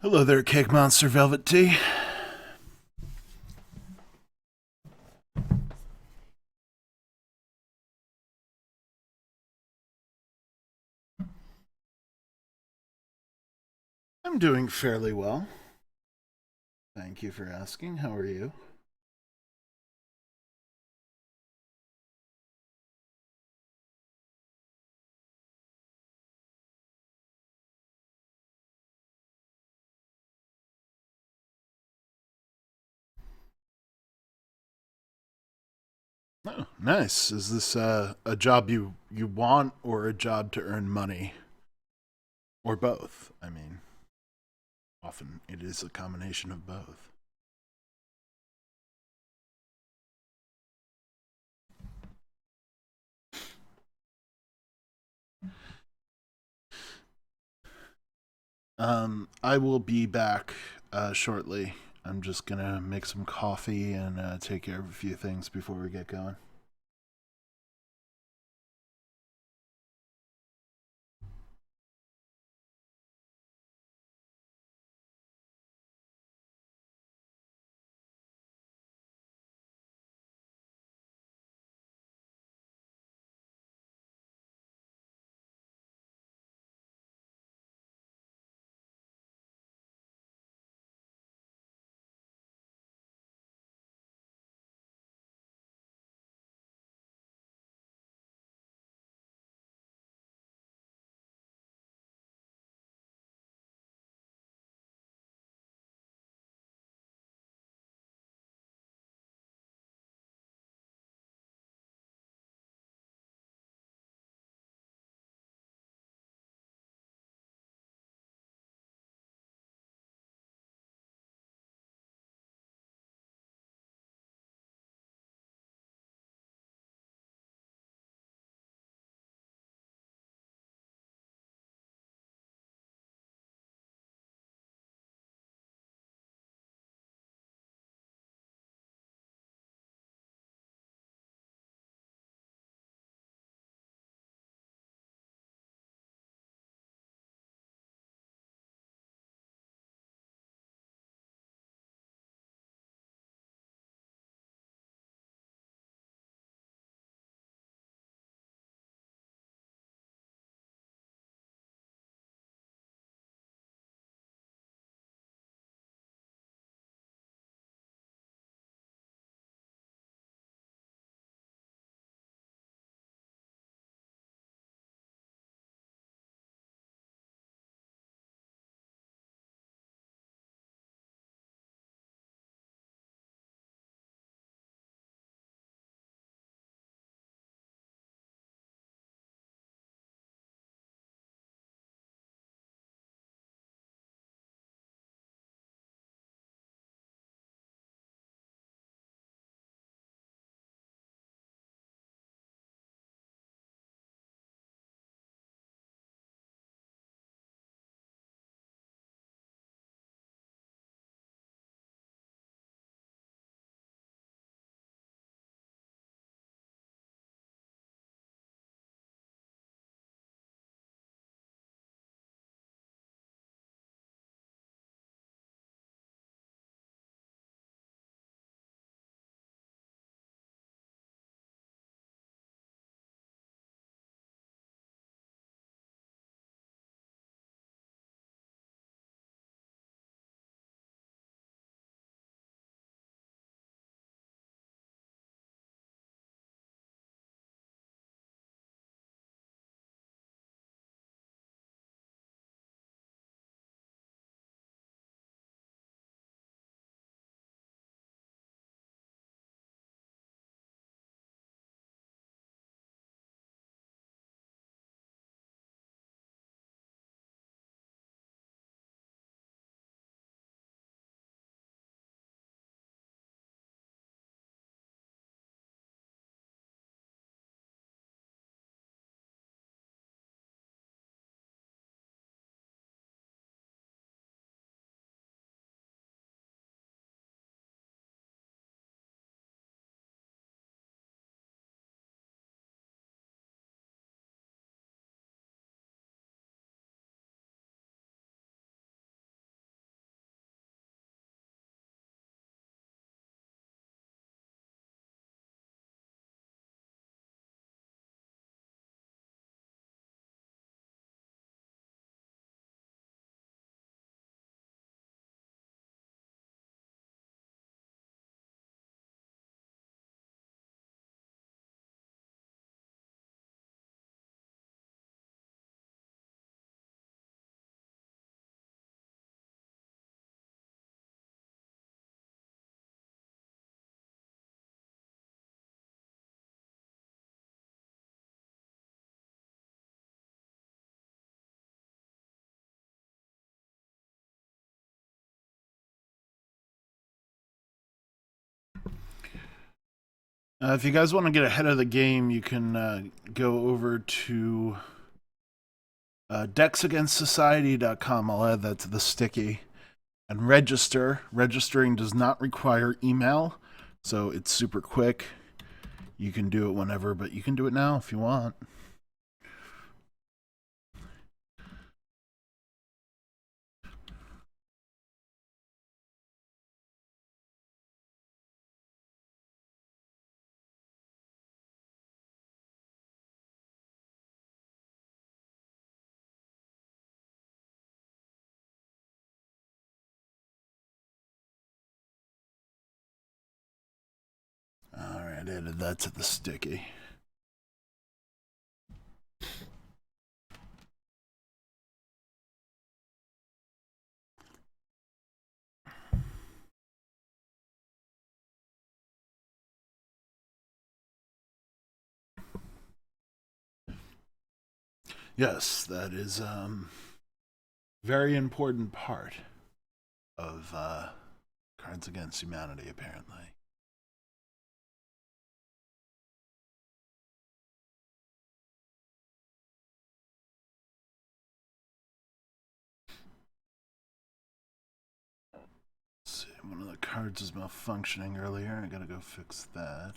Hello there, Cake Monster Velvet Tea. I'm doing fairly well. Thank you for asking. How are you? Oh, nice. Is this a job you want or a job to earn money? Or both? I mean, often it is a combination of both. I will be back shortly. I'm just gonna make some coffee and take care of a few things before we get going. If you guys want to get ahead of the game, you can go over to dexagainstsociety.com. I'll add that to the sticky. And register. Registering does not require email, so it's super quick. You can do it whenever, but you can do it now if you want. All right, added that to the sticky. Yes, that is very important part of Cards Against Humanity, apparently. Let's see, one of the cards is malfunctioning earlier. I gotta go fix that.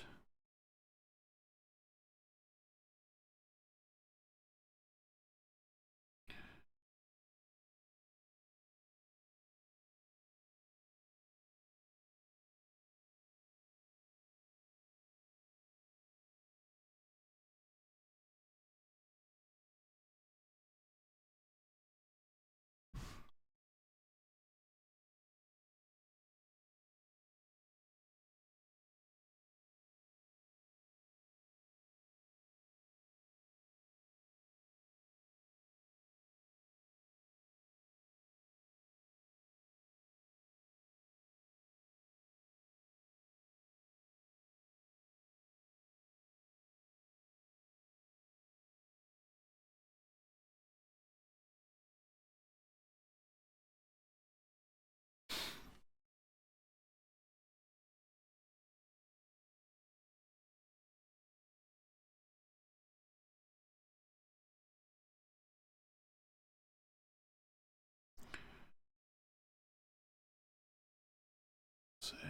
Let's see,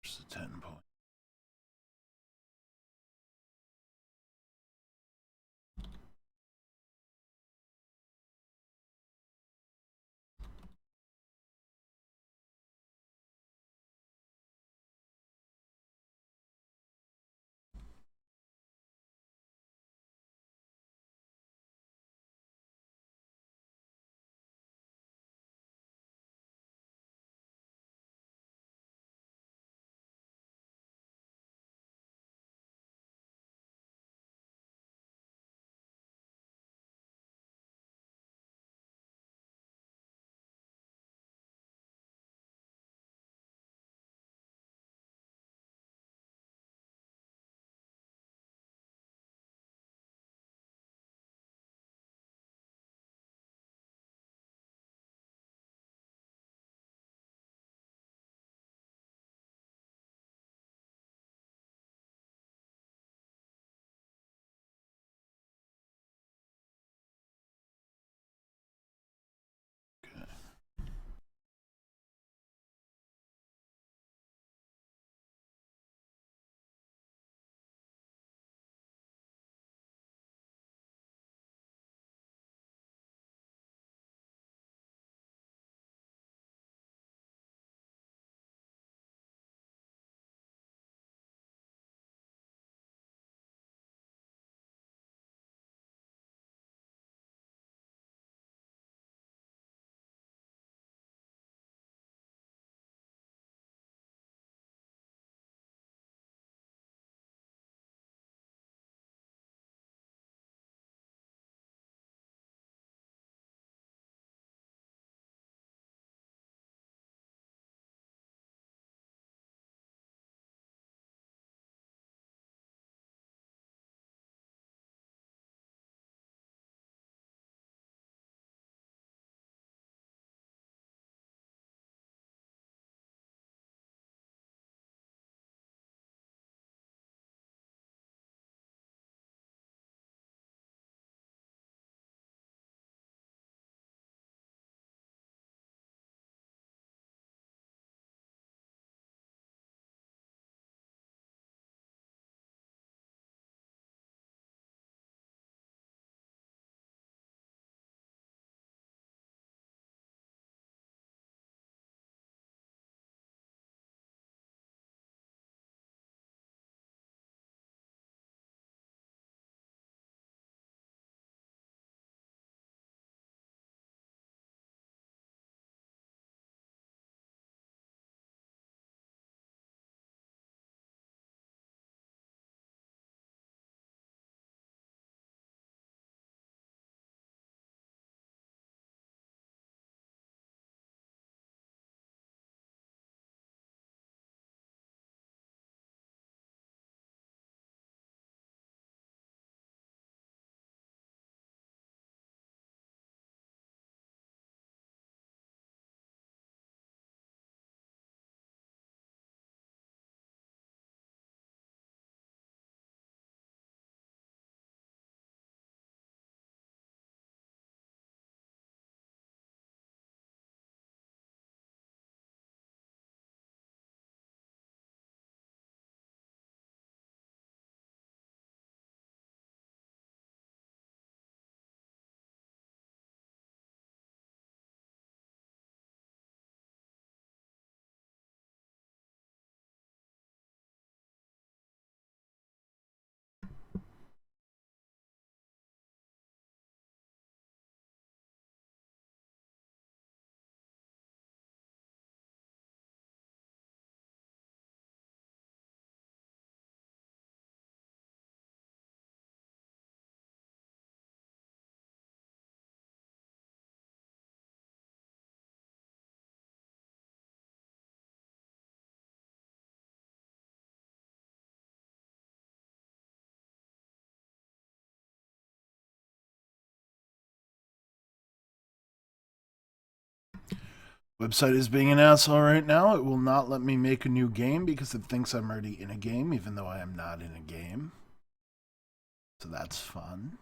there's the 10 point. Website is being an asshole right now. It will not let me make a new game because it thinks I'm already in a game, even though I am not in a game. So that's fun.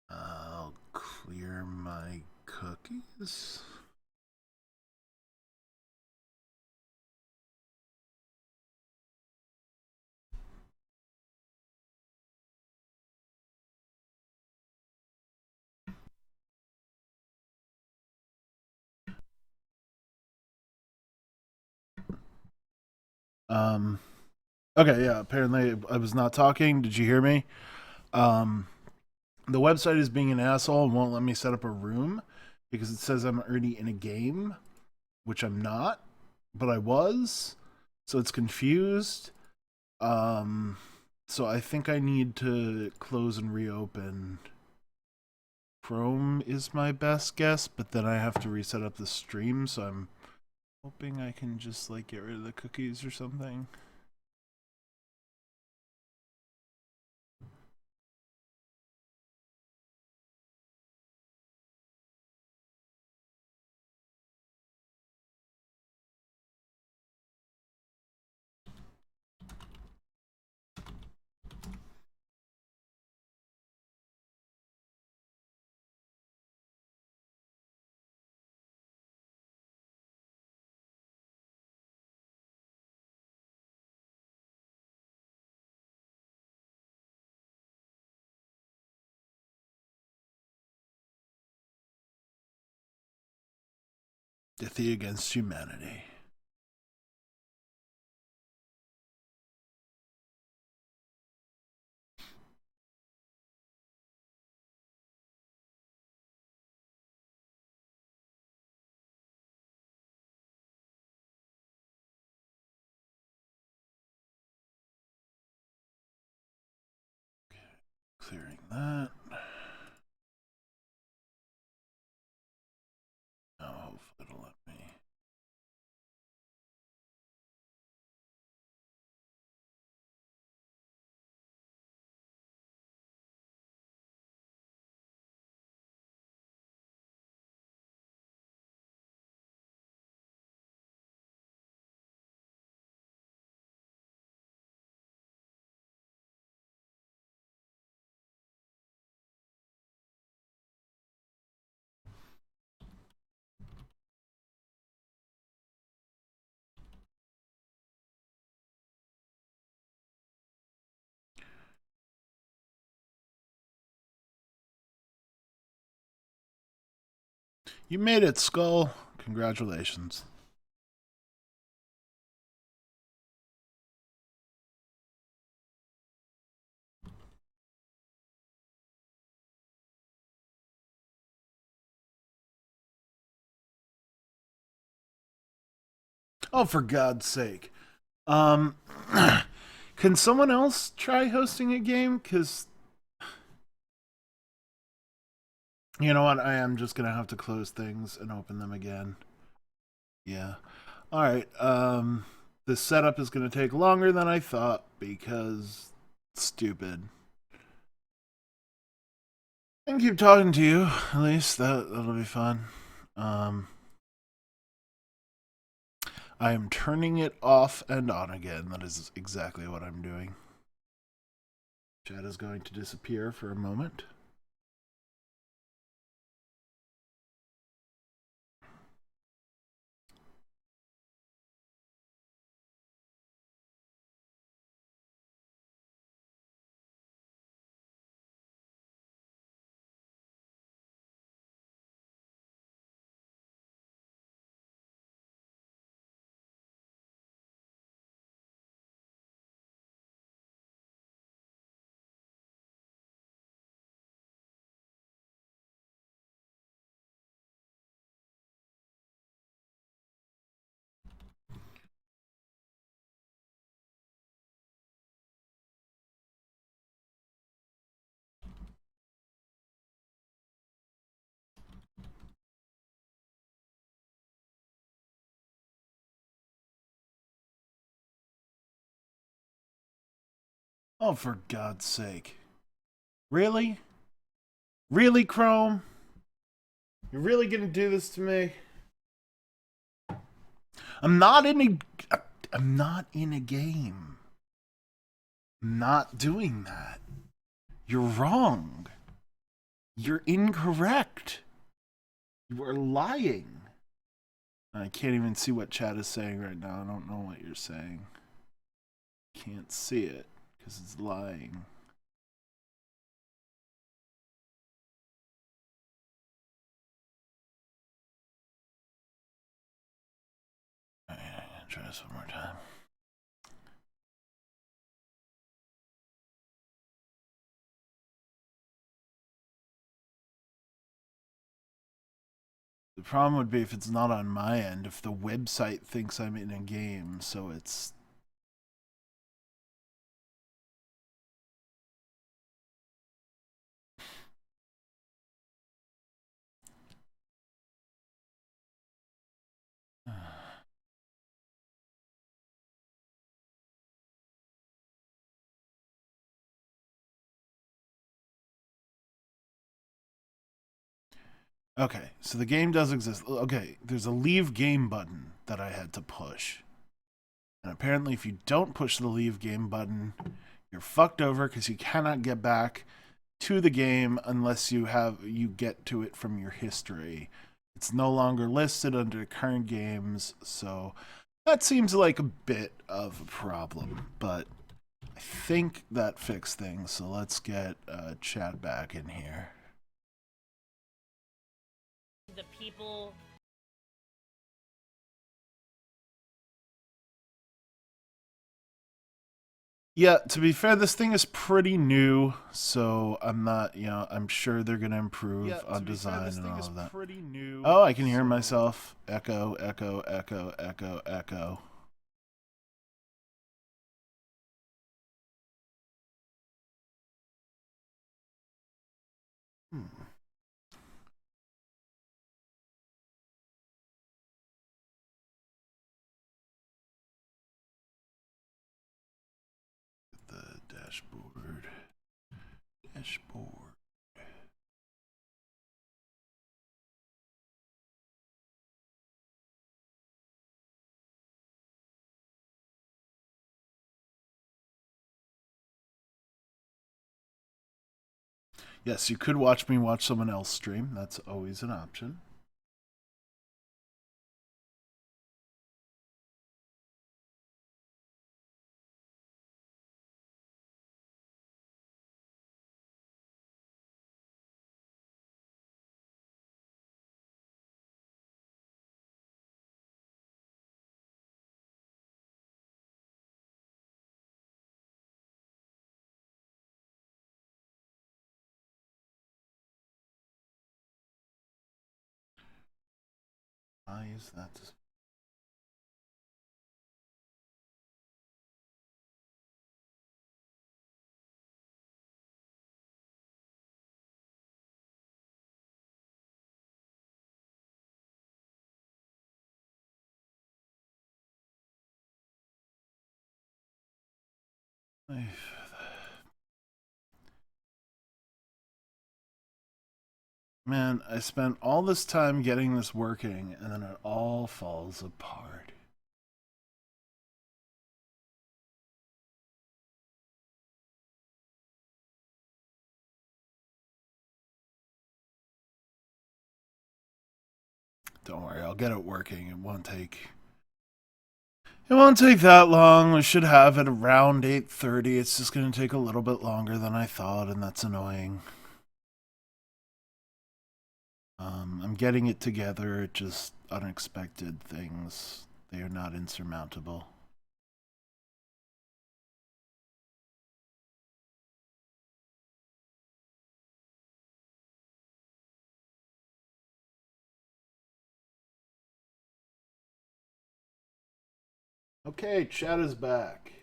I'll clear my cookies. Okay, yeah, apparently I was not talking. Did you hear me? Um, the website is being an asshole and won't let me set up a room because it says I'm already in a game, which I'm not, but I was. So it's confused. Um, so I think I need to close and reopen. Chrome is my best guess, but then I have to reset up the stream, so I'm hoping I can just like get rid of the cookies or something. Dithy against humanity. Clearing that. Oh, hopefully it'll let me. You made it, Skull. Congratulations. Oh, for God's sake. Um, can someone else try hosting a game? Because you know what? I am just gonna have to close things and open them again. Yeah. All right. This setup is gonna take longer than I thought because stupid. I can keep talking to you. At least that'll be fun. Um, I am turning it off and on again. That is exactly what I'm doing. Chat is going to disappear for a moment. Oh, for God's sake. Really? Really, Chrome? You're really gonna do this to me? I'm not in a game. I'm not doing that. You're wrong. You're incorrect. You are lying. I can't even see what chat is saying right now. I don't know what you're saying. Can't see it because it's lying. Alright, I'm gonna try this one more time. The problem would be if it's not on my end, if the website thinks I'm in a game, so it's... Okay, so the game does exist. Okay, there's a leave game button that I had to push. And apparently if you don't push the leave game button, you're fucked over because you cannot get back to the game unless you get to it from your history. It's no longer listed under current games, so that seems like a bit of a problem, but I think that fixed things, so let's get chat back in here. The people... Yeah, to be fair, this thing is pretty new, so I'm not, I'm sure they're going to improve on design and all of that. Oh, I can hear myself. Echo, echo, echo, echo, echo. The dashboard. Dashboard. Yes, you could watch me watch someone else stream. That's always an option. Why is that? Man, I spent all this time getting this working, and then it all falls apart. Don't worry, I'll get it working. It won't take that long. We should have it around 8:30. It's just going to take a little bit longer than I thought, and that's annoying. I'm getting it together. It just unexpected things. They are not insurmountable. Okay, chat is back.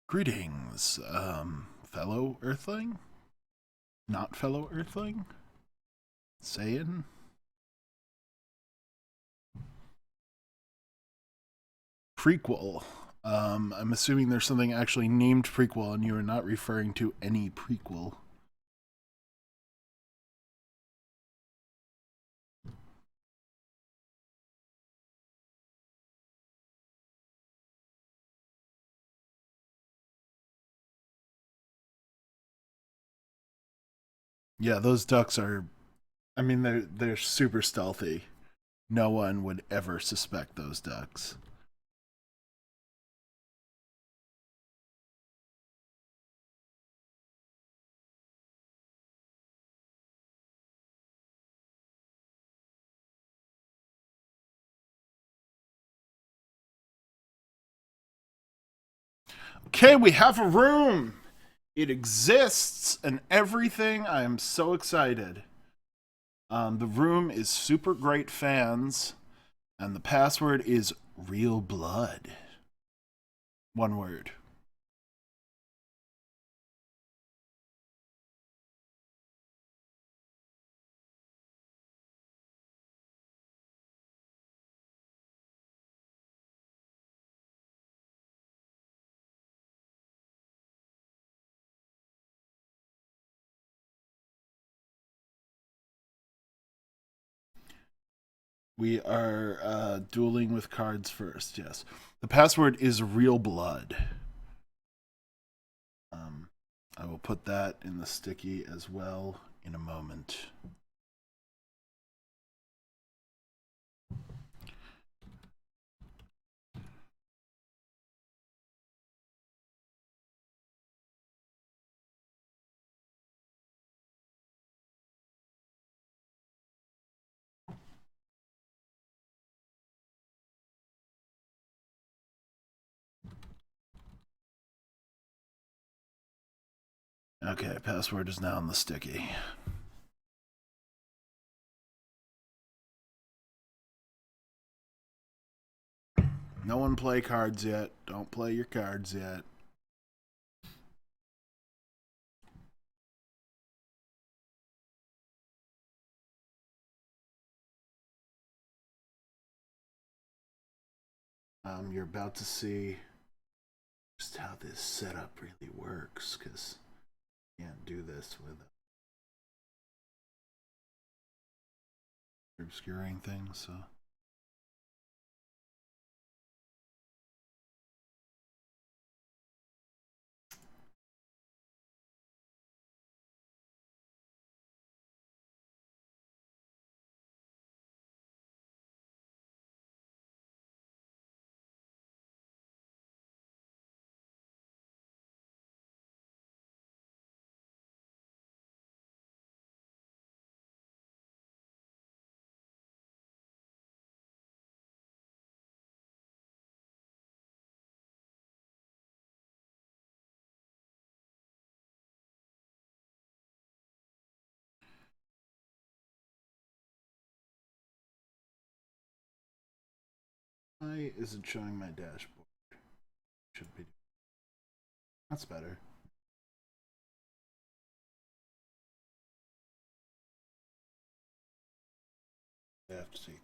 Greetings, fellow Earthling? Not fellow Earthling? Saiyan? Prequel. I'm assuming there's something actually named prequel and you are not referring to any prequel. Yeah, those ducks are. I mean, they're super stealthy. No one would ever suspect those ducks. Okay, we have a room. It exists and everything. I am so excited. The room is super great fans, and the password is real blood. One word. We are dueling with cards first, yes. The password is real blood. I will put that in the sticky as well in a moment. Okay, password is now in the sticky. No one play cards yet. Don't play your cards yet. You're about to see just how this setup really works, because you can't do this with obscuring things, so. Why isn't showing my dashboard? Should be. That's better. I have to take.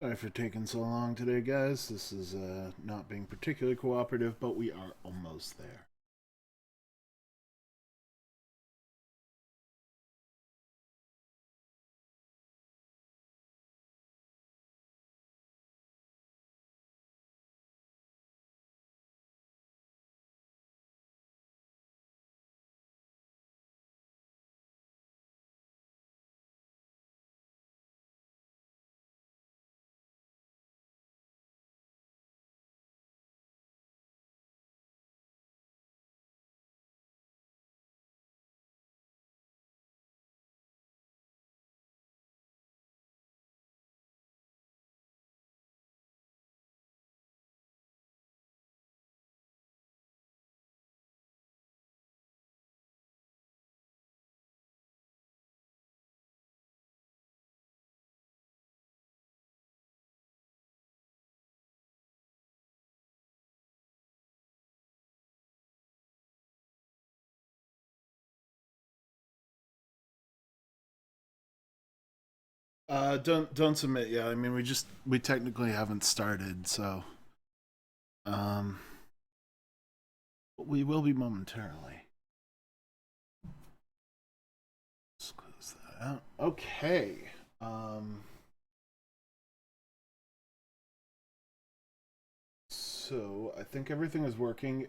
Sorry for taking so long today, guys. This is not being particularly cooperative, but we are almost there. Don't submit yet. I mean, we technically haven't started, so we will be momentarily. Let's close that out. Okay. So I think everything is working.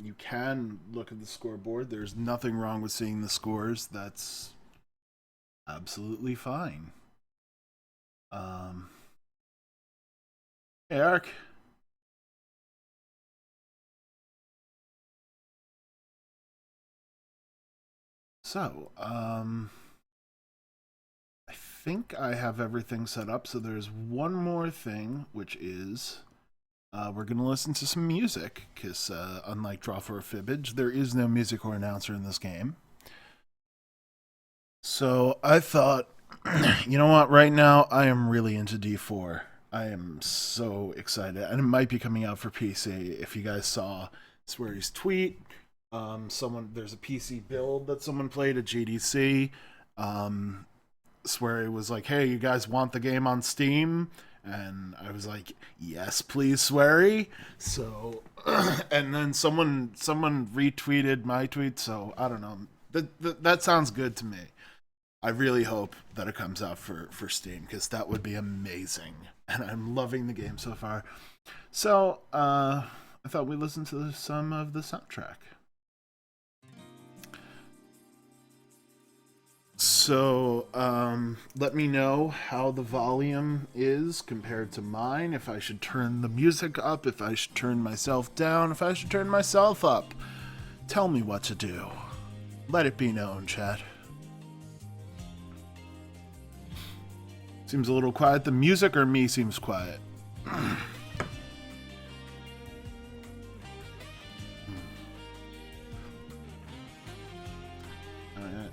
You can look at the scoreboard. There's nothing wrong with seeing the scores. That's absolutely fine. Hey, Eric. So, I think I have everything set up. So there's one more thing, which is we're going to listen to some music, because unlike Drawful or Fibbage, there is no music or announcer in this game. So I thought, you know what, right now I am really into D4. I am so excited. And it might be coming out for PC. If you guys saw Sweary's tweet, there's a PC build that someone played at GDC. Sweary was like, hey, you guys want the game on Steam? And I was like, yes, please, Sweary. So, and then someone retweeted my tweet. So I don't know. That sounds good to me. I really hope that it comes out for Steam, because that would be amazing. And I'm loving the game so far. So I thought we'd listen to some of the soundtrack. So, let me know how the volume is compared to mine, if I should turn the music up, if I should turn myself down, if I should turn myself up. Tell me what to do. Let it be known, chat. Seems a little quiet. The music or me seems quiet?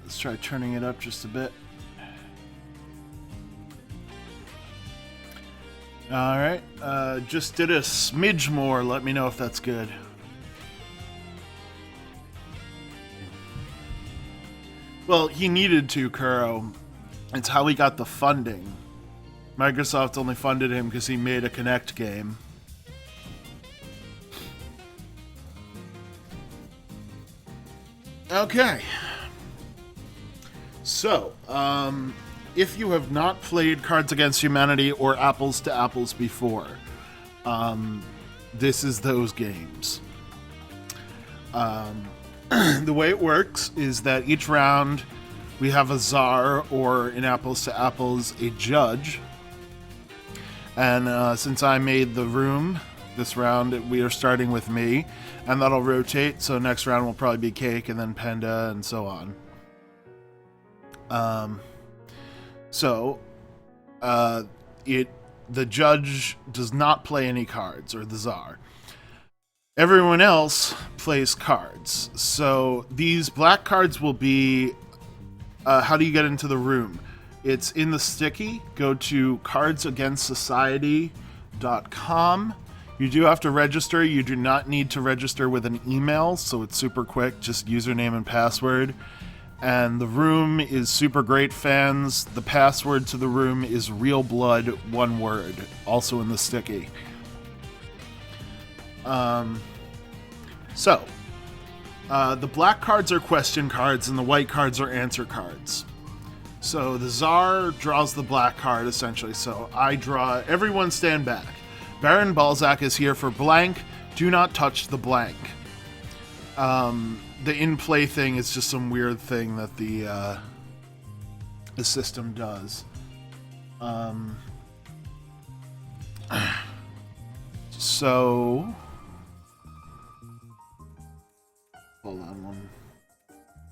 Let's try turning it up just a bit. Alright, just did a smidge more. Let me know if that's good. Well, he needed to, Kuro. It's how he got the funding. Microsoft only funded him because he made a Kinect game. Okay. So, if you have not played Cards Against Humanity or Apples to Apples before, this is those games. The way it works is that each round we have a czar, or in Apples to Apples, a judge. And since I made the room, this round we are starting with me, and that'll rotate, so next round will probably be Cake, and then Penda, and so on. The judge does not play any cards, or the czar. Everyone else plays cards. So these black cards will be, how do you get into the room? It's in the sticky. Go to cardsagainstsociety.com. You do have to register. You do not need to register with an email, so it's super quick, just username and password. And the room is Super Great Fans. The password to the room is Real Blood, one word, also in the sticky. The black cards are question cards and the white cards are answer cards. So the czar draws the black card, essentially. So I draw, everyone stand back. Baron Balzac is here for blank. Do not touch the blank. The in-play thing is just some weird thing that the system does. So, hold on one.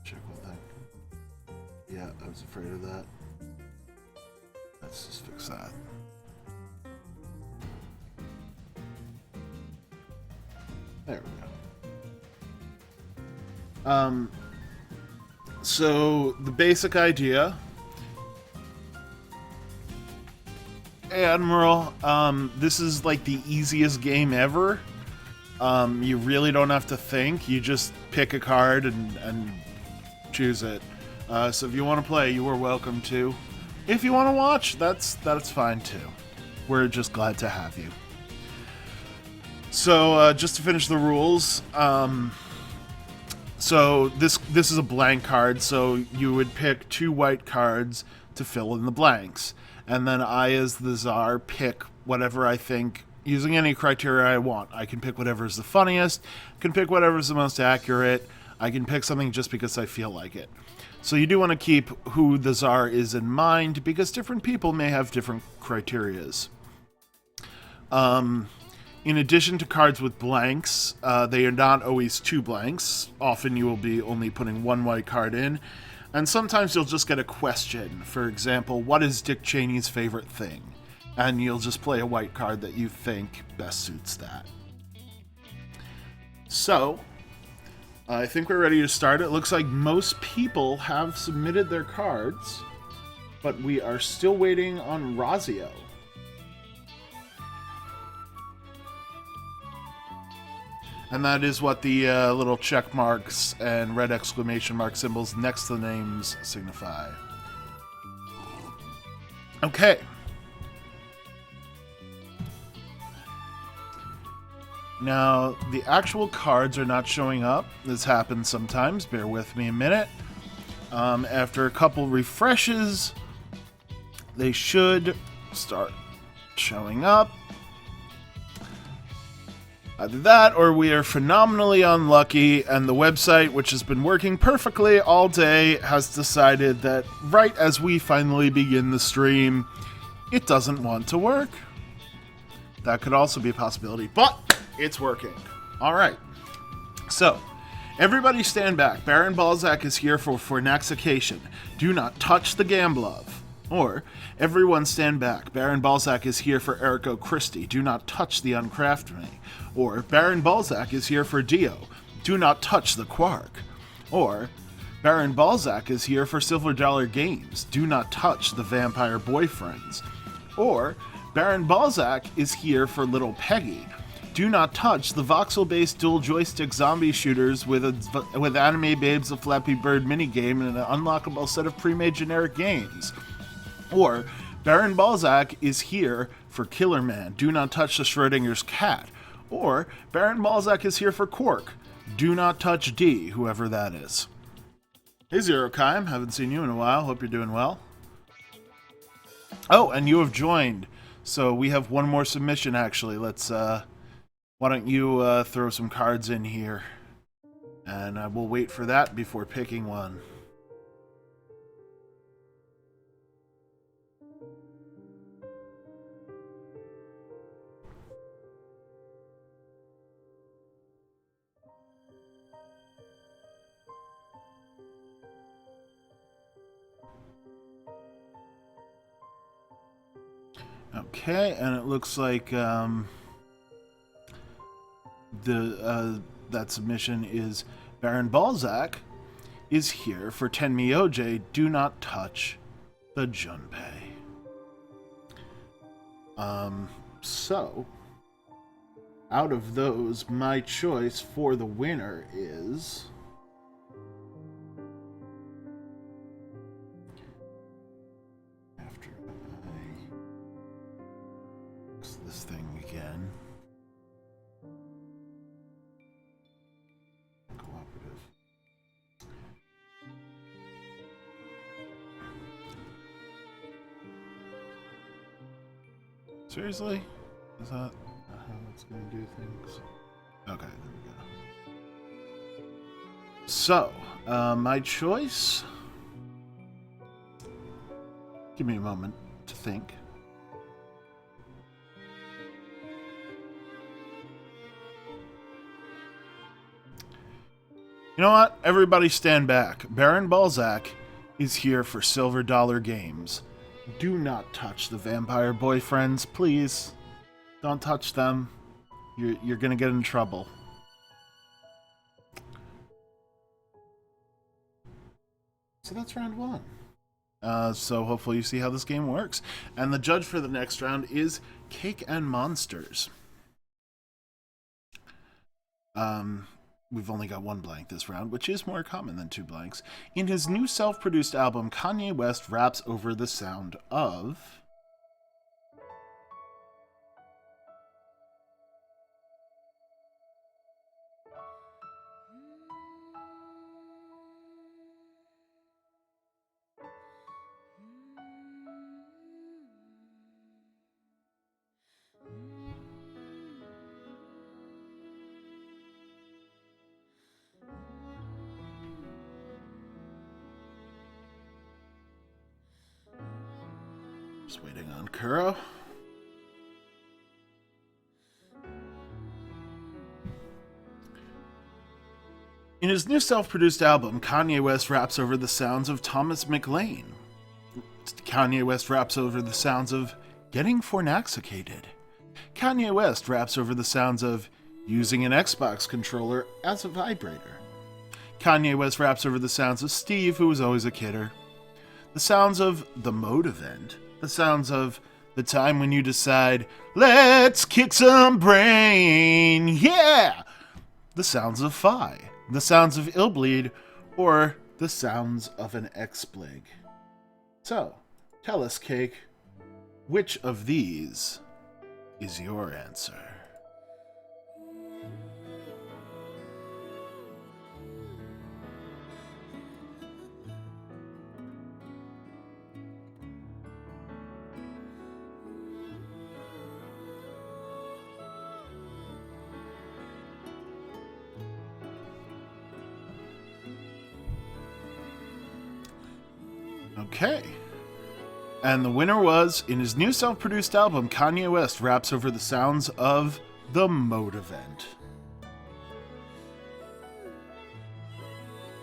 Check one thing. Yeah, I was afraid of that. Let's just fix that. There we go. So the basic idea, hey Admiral, this is like the easiest game ever. You really don't have to think. You just pick a card and choose it. So if you want to play, you are welcome to. If you want to watch, that's fine too. We're just glad to have you. So, just to finish the rules, so this is a blank card, so you would pick 2 white cards to fill in the blanks. And then I, as the czar, pick whatever I think, using any criteria I want. I can pick whatever is the funniest, I can pick whatever is the most accurate, I can pick something just because I feel like it. So you do want to keep who the czar is in mind, because different people may have different criterias. In addition to cards with blanks, they are not always 2 blanks. Often you will be only putting 1 white card in. And sometimes you'll just get a question. For example, what is Dick Cheney's favorite thing? And you'll just play a white card that you think best suits that. So, I think we're ready to start. It looks like most people have submitted their cards, but we are still waiting on Razio. And that is what the little check marks and red exclamation mark symbols next to the names signify. Okay. Now, the actual cards are not showing up. This happens sometimes. Bear with me a minute. After a couple refreshes, they should start showing up. Either that, or we are phenomenally unlucky, and the website, which has been working perfectly all day, has decided that right as we finally begin the stream, it doesn't want to work. That could also be a possibility, but it's working. All right. So, everybody stand back. Baron Balzac is here for Fornaxication. Do not touch the Gamblove. Or, everyone stand back. Baron Balzac is here for Eriko Christie. Do not touch the Uncraft Me. Or, Baron Balzac is here for Dio. Do not touch the Quark. Or, Baron Balzac is here for Silver Dollar Games. Do not touch the Vampire Boyfriends. Or, Baron Balzac is here for Little Peggy. Do not touch the voxel-based dual-joystick zombie shooters with Anime Babes of Flappy Bird minigame and an unlockable set of pre-made generic games. Or, Baron Balzac is here for Killer Man. Do not touch the Schrodinger's cat. Or, Baron Balzac is here for Quark. Do not touch D, whoever that is. Hey Zero Kime, haven't seen you in a while. Hope you're doing well. Oh, and you have joined. So we have one more submission, actually. Let's, why don't you throw some cards in here? And we'll wait for that before picking one. Okay, and it looks like that submission is Baron Balzac is here for Tenmyoji. Do not touch the Junpei. So out of those, my choice for the winner is this thing again. Cooperative. Seriously? Is that how it's going to do things? Okay, there we go. So, my choice. Give me a moment to think. You know what? Everybody stand back. Baron Balzac is here for Silver Dollar Games. Do not touch the Vampire Boyfriends, please. Don't touch them. You're gonna get in trouble. So that's round one. So hopefully you see how this game works. And the judge for the next round is Cake and Monsters. we've only got one blank this round, which is more common than two blanks. In his new self-produced album, Kanye West raps over the sound of... Just waiting on Kuro. In his new self-produced album, Kanye West raps over the sounds of Thomas McLean. Kanye West raps over the sounds of getting fornaxicated. Kanye West raps over the sounds of using an Xbox controller as a vibrator. Kanye West raps over the sounds of Steve, who was always a kidder. The sounds of the mode event. The sounds of the time when you decide, let's kick some brain, yeah! The sounds of Phi. The sounds of Illbleed, or the sounds of an X-Blig. So, tell us, Cake, which of these is your answer? Okay. And the winner was, in his new self-produced album, Kanye West raps over the sounds of the mode event.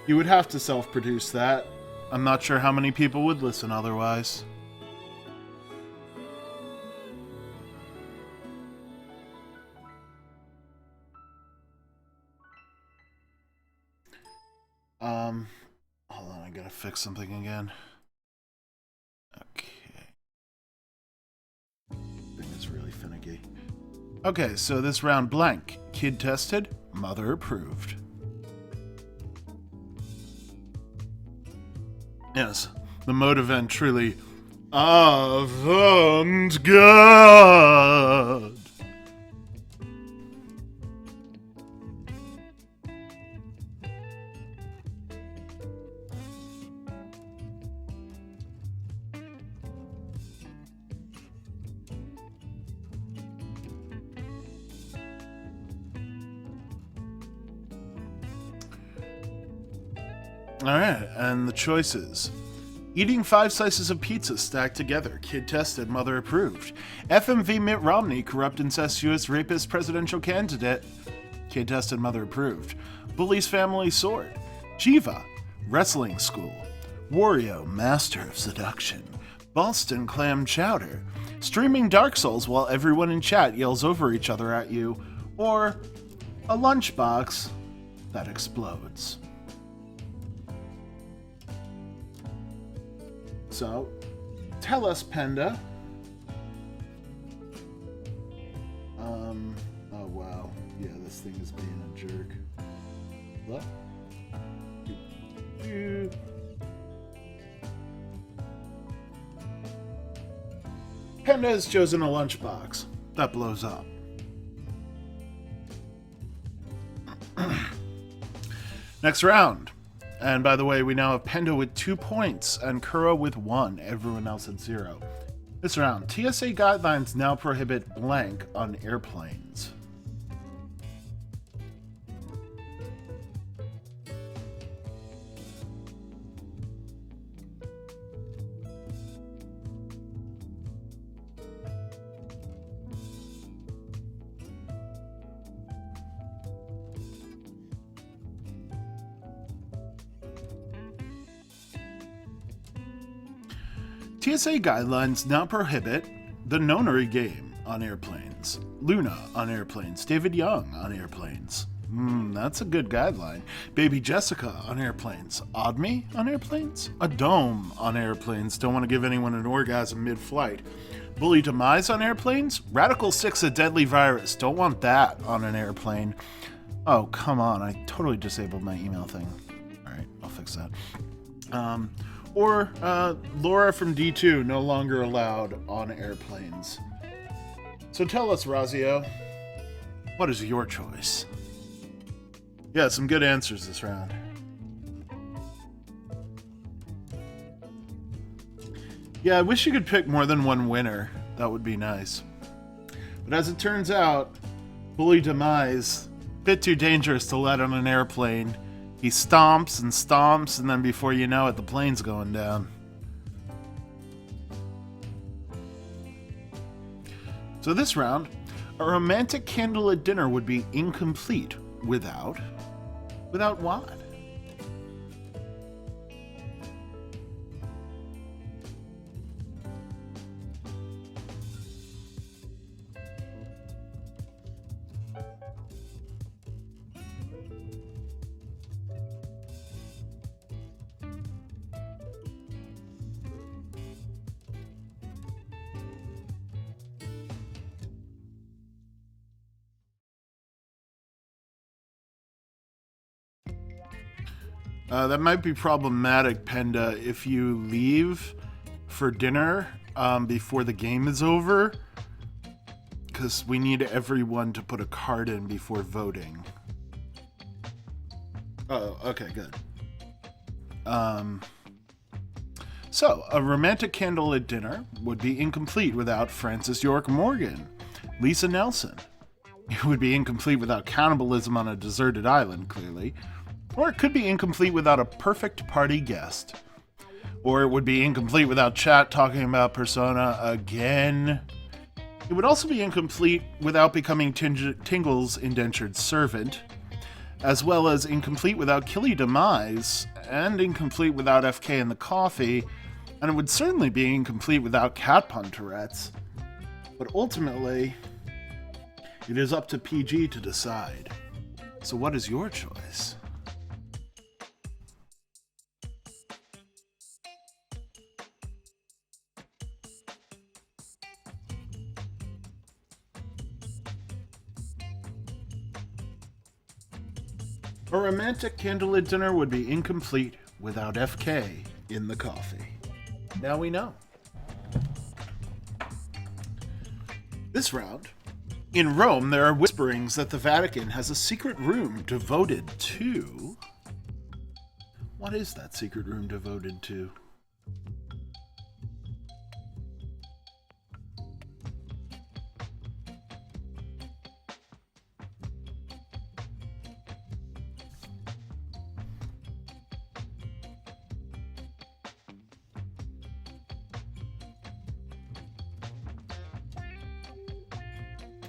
You would have to self-produce that. I'm not sure how many people would listen otherwise. Hold on, I gotta fix something again. Okay. Thing is really finicky. Okay, so this round blank. Kid tested, mother approved. Yes, the mode event truly avant-garde. Alright, and the choices. Eating 5 slices of pizza stacked together. Kid tested, mother approved. FMV Mitt Romney, corrupt, incestuous, rapist presidential candidate. Kid tested, mother approved. Bully's family sword. Jiva, wrestling school. Wario, master of seduction. Boston clam chowder. Streaming Dark Souls while everyone in chat yells over each other at you. Or a lunchbox that explodes. So, tell us, Penda. Oh wow. Yeah, this thing is being a jerk. What? Panda has chosen a lunchbox. That blows up. Next round. And by the way, we now have Penda with 2 points and Kuro with 1. Everyone else at 0. This round, TSA guidelines now prohibit blank on airplanes. TSA guidelines now prohibit the Nonary game on airplanes, Luna on airplanes, David Young on airplanes. That's a good guideline. Baby Jessica on airplanes, Odd Me on airplanes, a dome on airplanes, don't want to give anyone an orgasm mid-flight. Bully Demise on airplanes, Radical 6 a deadly virus, don't want that on an airplane. Oh, come on. I totally disabled my email thing. Alright, I'll fix that. Or Laura from D2, no longer allowed on airplanes. So tell us, Razio, what is your choice? Yeah, some good answers this round. Yeah, I wish you could pick more than one winner. That would be nice. But as it turns out, Bully Demise, bit too dangerous to let on an airplane. He stomps and stomps, and then before you know it, the plane's going down. So this round, a romantic candlelit dinner would be incomplete without what? That might be problematic, Penda, if you leave for dinner before the game is over, because we need everyone to put a card in before voting. Oh, okay, good. So, a romantic candlelit dinner would be incomplete without Francis York Morgan, Lisa Nelson. It would be incomplete without cannibalism on a deserted island, clearly. Or it could be incomplete without a perfect party guest. Or it would be incomplete without chat talking about Persona again. It would also be incomplete without becoming Tingle's indentured servant, as well as incomplete without Killy Demise, and incomplete without FK in the coffee, and it would certainly be incomplete without Cat Pun Tourette's. But ultimately, it is up to PG to decide. So what is your choice? A romantic candlelit dinner would be incomplete without FK in the coffee. Now we know. This round, in Rome, there are whisperings that the Vatican has a secret room devoted to... What is that secret room devoted to?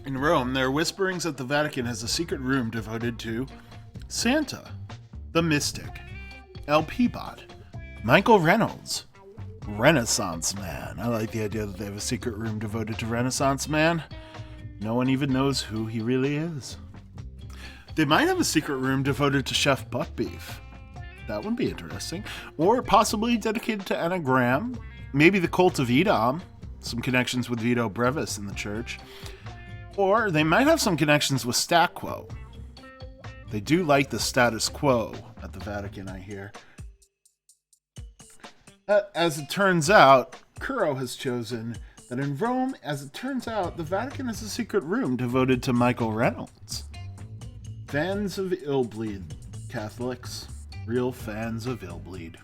In Rome, there are whisperings that the Vatican has a secret room devoted to Santa, the Mystic, LP Bot, Michael Reynolds, Renaissance Man. I like the idea that they have a secret room devoted to Renaissance Man. No one even knows who he really is. They might have a secret room devoted to Chef Buttbeef. That would be interesting. Or possibly dedicated to Anagram. Maybe the Cult of Edom. Some connections with Vito Brevis in the church. Or they might have some connections with Stat Quo. They do like the status quo at the Vatican, I hear. As it turns out, Kuro has chosen that in Rome, as it turns out, the Vatican has a secret room devoted to Michael Reynolds. Fans of Illbleed, Catholics. Real fans of Illbleed.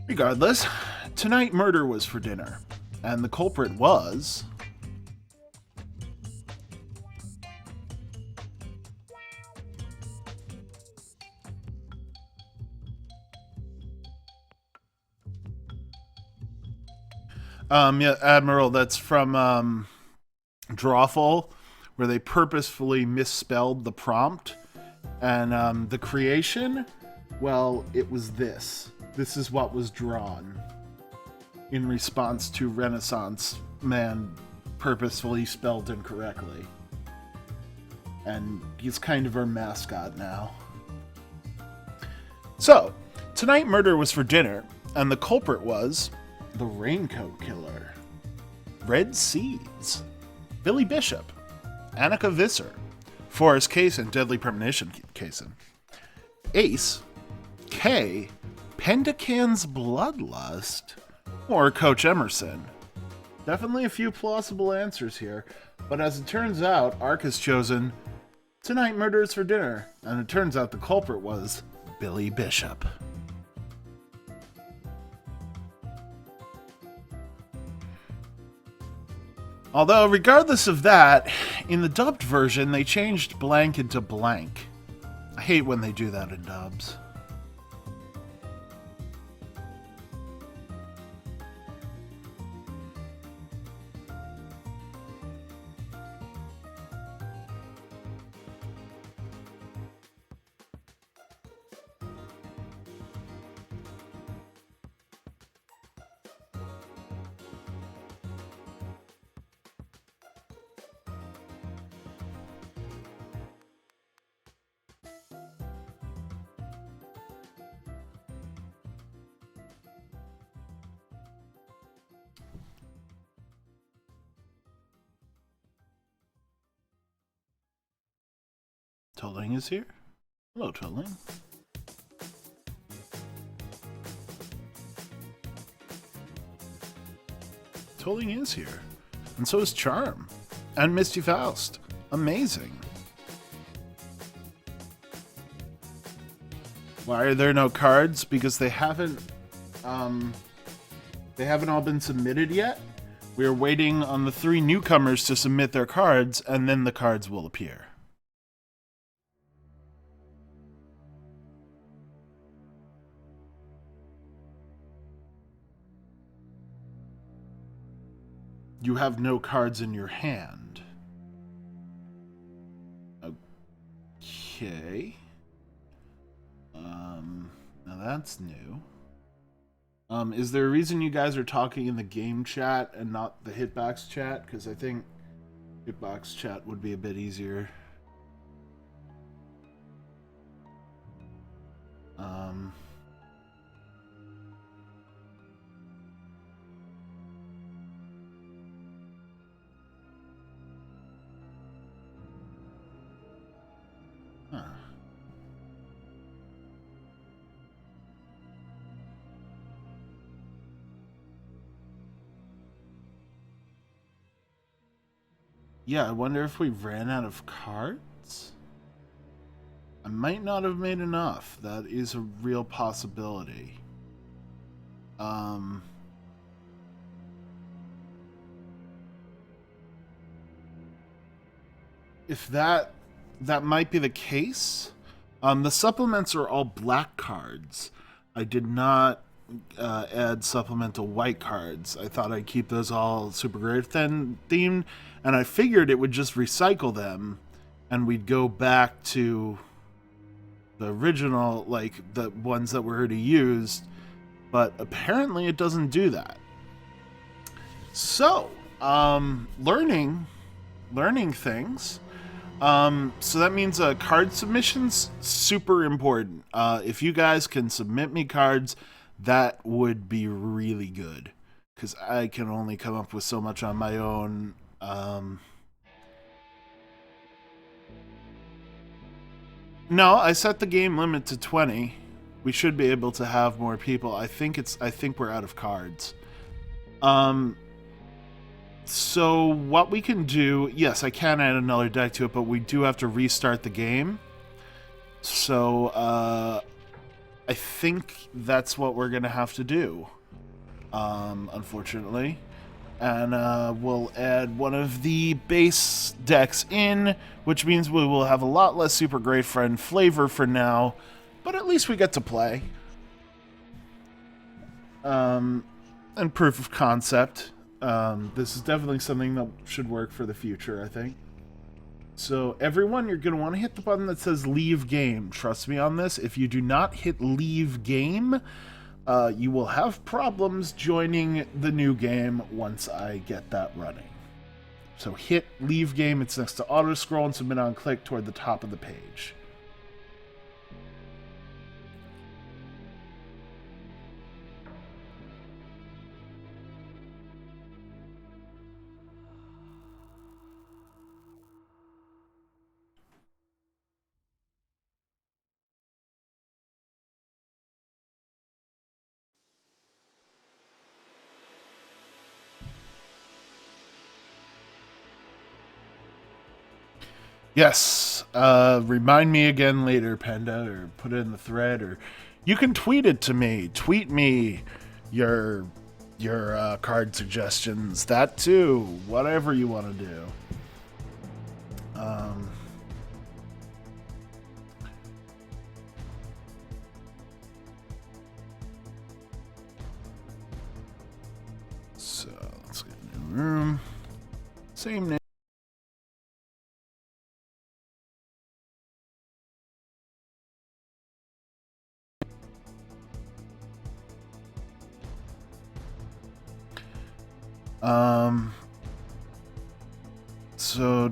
Regardless, tonight murder was for dinner, and the culprit was... Yeah, Admiral, that's from Drawful, where they purposefully misspelled the prompt. And the creation, well, it was this. This is what was drawn in response to Renaissance Man purposefully spelled incorrectly. And he's kind of our mascot now. So, tonight murder was for dinner, and the culprit was... the Raincoat Killer, Red Seeds, Billy Bishop, Annika Visser, Forrest Cason, Deadly Premonition Cason. Ace, K, Pendacan's Bloodlust, or Coach Emerson. Definitely a few plausible answers here, but as it turns out, Ark has chosen Tonight Murders for Dinner, and it turns out the culprit was Billy Bishop. Although, regardless of that, in the dubbed version, they changed blank into blank. I hate when they do that in dubs. Tolling is here. Hello, Tolling. Tolling is here. And so is Charm. And Misty Faust. Amazing. Why are there no cards? Because they haven't all been submitted yet. We are waiting on the 3 newcomers to submit their cards, and then the cards will appear. You have no cards in your hand. Okay. Now that's new. Is there a reason you guys are talking in the game chat and not the Hitbox chat? Because I think Hitbox chat would be a bit easier. Yeah, I wonder if we ran out of cards? I might not have made enough. That is a real possibility. If that might be the case. The supplements are all black cards. I did not add supplemental white cards. I thought I'd keep those all super great themed, and I figured it would just recycle them, and we'd go back to the original, like the ones that were already used, but apparently it doesn't do that. So, learning things. So that means card submissions, super important. If you guys can submit me cards, that would be really good, because I can only come up with so much on my own. No, I set the game limit to 20. We should be able to have more people. I think we're out of cards. So what we can do, yes, I can add another deck to it, but we do have to restart the game. So I think that's what we're gonna have to do, unfortunately. And we'll add one of the base decks in, which means we will have a lot less Super Great Friend flavor for now, but at least we get to play. And proof of concept. This is definitely something that should work for the future, I think. So everyone, you're going to want to hit the button that says leave game. Trust me on this. If you do not hit leave game, you will have problems joining the new game once I get that running. So hit leave game. It's next to auto scroll and submit on click toward the top of the page. Yes. Remind me again later, Panda, or put it in the thread, or you can tweet it to me. Tweet me your card suggestions. That too. Whatever you want to do. So let's get a new room. Same name. So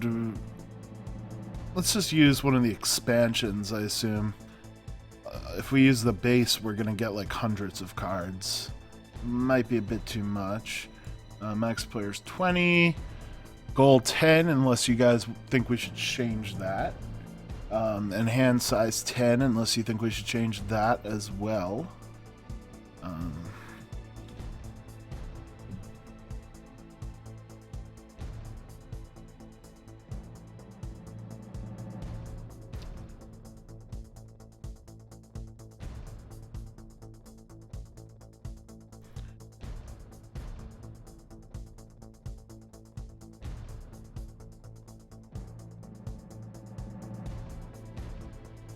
let's just use one of the expansions, I assume. If we use the base, we're gonna get like hundreds of cards. Might be a bit too much. Max players 20. Goal 10, unless you guys think we should change that. And hand size 10, unless you think we should change that as well.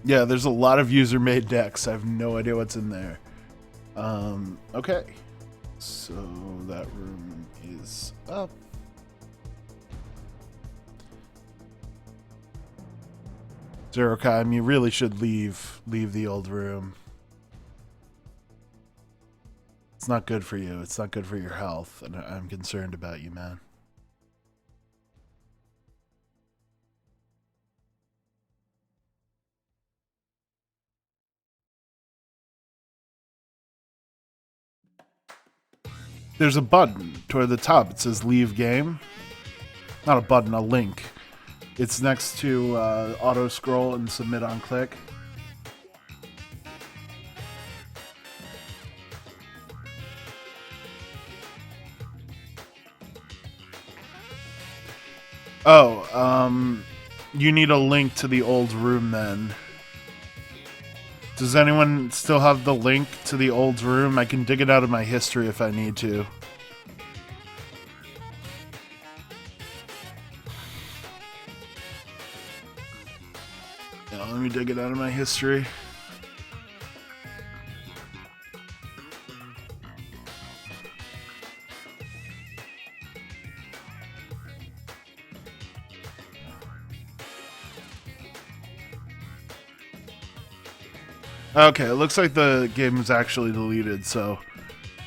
Yeah, there's a lot of user-made decks. I have no idea what's in there. Okay. So that room is up. Zerokime, you really should leave the old room. It's not good for you. It's not good for your health, and I'm concerned about you, man. There's a button toward the top. It says leave game. Not a button, a link. It's next to auto scroll and submit on click. Oh, you need a link to the old room then. Does anyone still have the link to the old room? I can dig it out of my history if I need to. Yeah, let me dig it out of my history. Okay, it looks like the game is actually deleted, so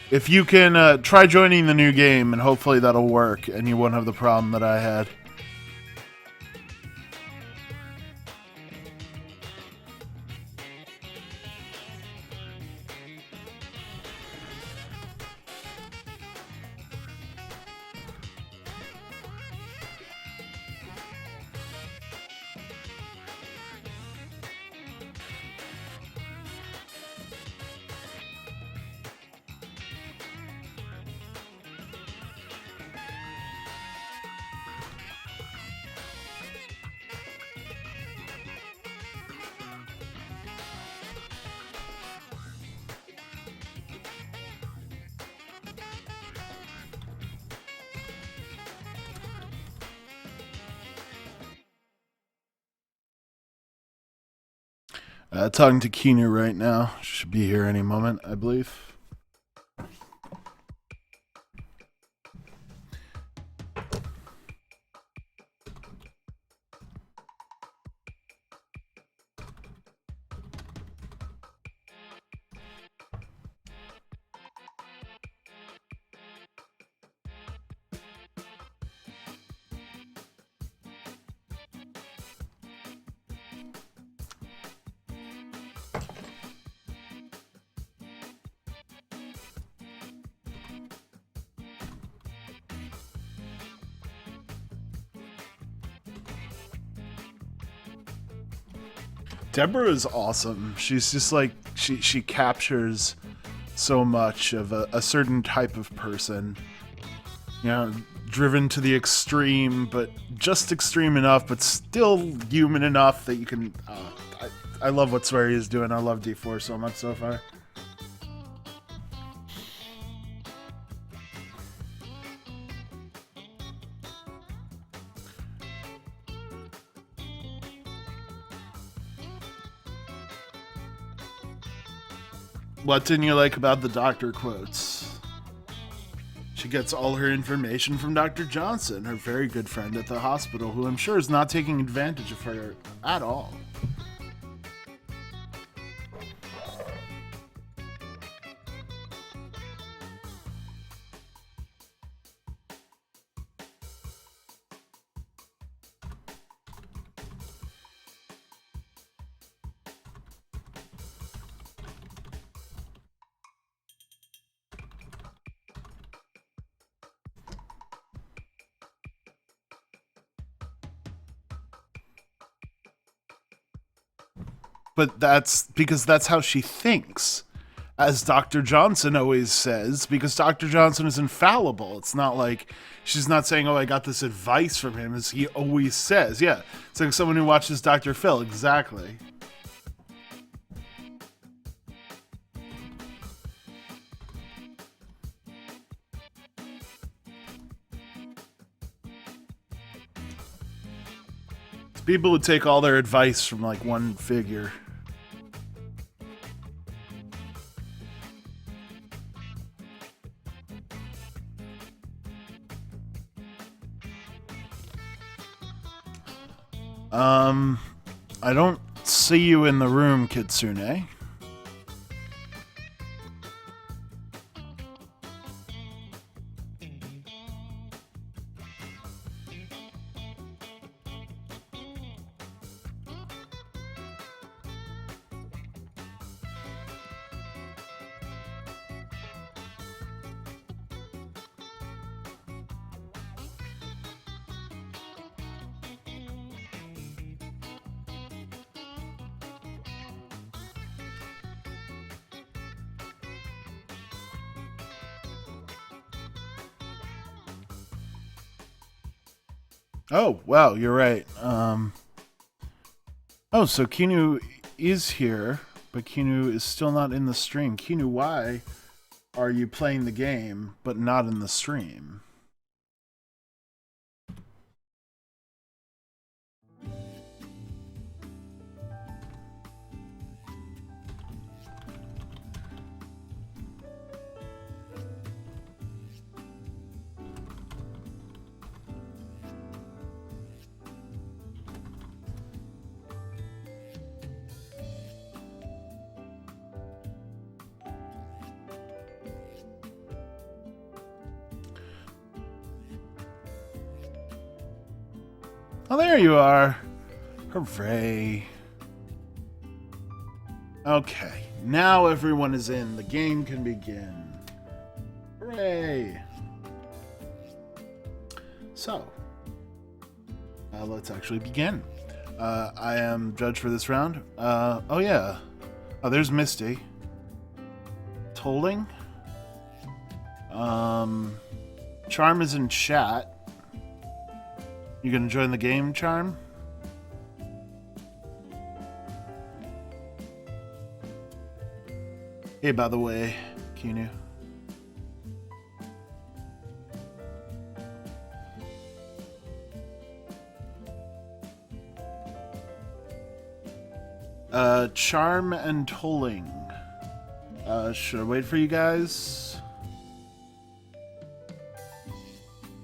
if you can try joining the new game, and hopefully that'll work, and you won't have the problem that I had. Talking to Keanu right now. Should be here any moment, I believe. Deborah is awesome. She's just like she captures so much of a certain type of person. You know, driven to the extreme, but just extreme enough, but still human enough that you can. I love what Swery is doing. I love D4 so much so far. What didn't you like about the doctor quotes? She gets all her information from Dr. Johnson, her very good friend at the hospital, who I'm sure is not taking advantage of her at all. But that's because that's how she thinks, as Dr. Johnson always says, because Dr. Johnson is infallible. It's not like she's not saying, oh, I got this advice from him, as he always says. Yeah, it's like someone who watches Dr. Phil. Exactly. It's people who take all their advice from like one figure. I don't see you in the room, Kitsune. Oh, wow, you're right. Oh, so Kinu is here, but Kinu is still not in the stream. Kinu, why are you playing the game, but not in the stream? Oh, there you are. Hooray. Okay, now everyone is in. The game can begin. Hooray. So, let's actually begin. I am judge for this round. Oh yeah. Oh, there's Misty. Tolling. Charm is in chat. You gonna join the game, Charm? Hey, by the way, Kinu. Charm and Tolling. Should I wait for you guys?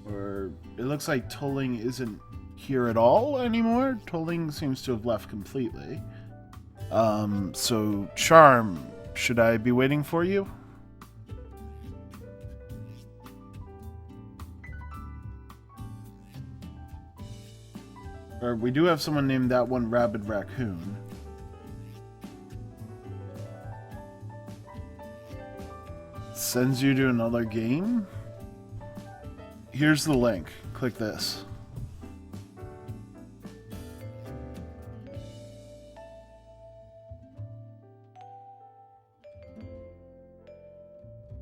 Or it looks like Tolling isn't here at all anymore. Tolling seems to have left completely. So Charm, should I be waiting for you? Or we do have someone named That One Rabid Raccoon. Sends you to another game? Here's the link. Click this.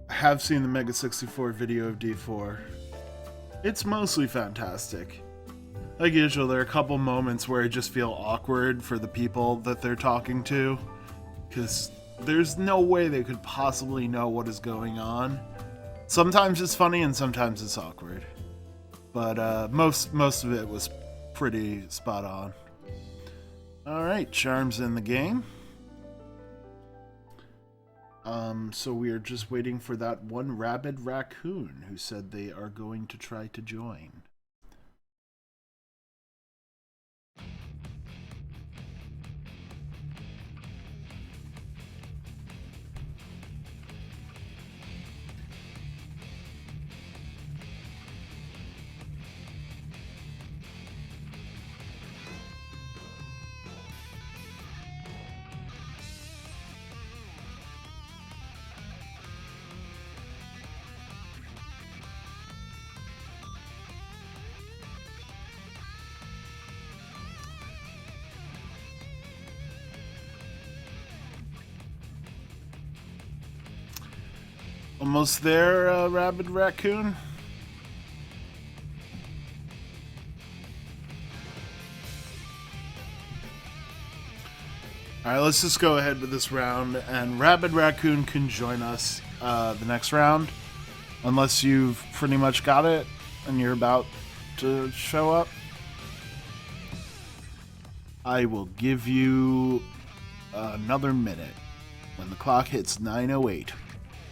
I have seen the Mega 64 video of D4. It's mostly fantastic. Like usual, there are a couple moments where I just feel awkward for the people that they're talking to, because there's no way they could possibly know what is going on. Sometimes it's funny and sometimes it's awkward, but most of it was pretty spot on. All right, Charm's in the game. So we are just waiting for that one rabid raccoon who said they are going to try to join. Almost there, rabid raccoon? Alright, let's just go ahead with this round, and rabid raccoon can join us the next round. Unless you've pretty much got it, and you're about to show up. I will give you another minute. When the clock hits 9:08.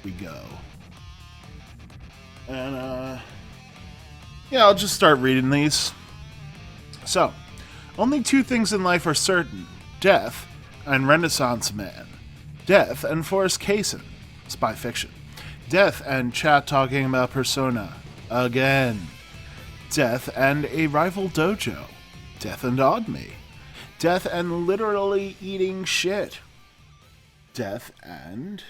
We go. And yeah, I'll just start reading these. So, only two things in life are certain: death and Renaissance Man. Death and Forrest Kaysen, spy fiction. Death and chat talking about Persona, again. Death and a rival dojo. Death and Odd Me. Death and literally eating shit. Death and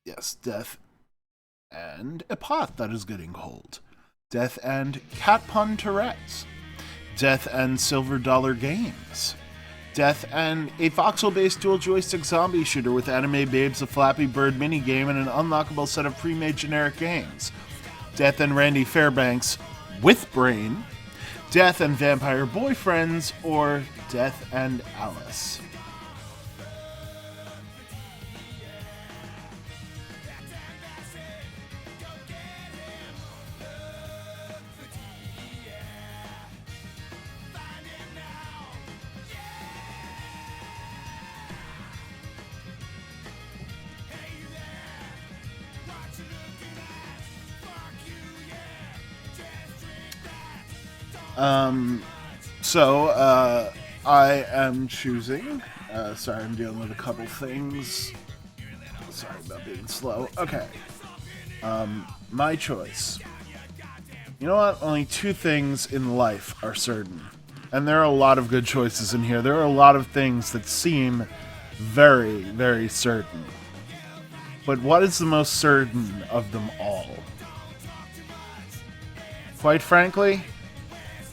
yes, death and a pot that is getting cold. Death and cat pun Tourette's. Death and silver dollar games. Death and a voxel-based dual joystick zombie shooter with anime babes, a Flappy Bird minigame, and an unlockable set of pre-made generic games. Death and Randy Fairbanks with brain. Death and vampire boyfriends, or Death and Alice. I am choosing. Sorry, I'm dealing with a couple things. Sorry about being slow. Okay. My choice. You know what? Only two things in life are certain. And there are a lot of good choices in here. There are a lot of things that seem very, very certain. But what is the most certain of them all? Quite frankly,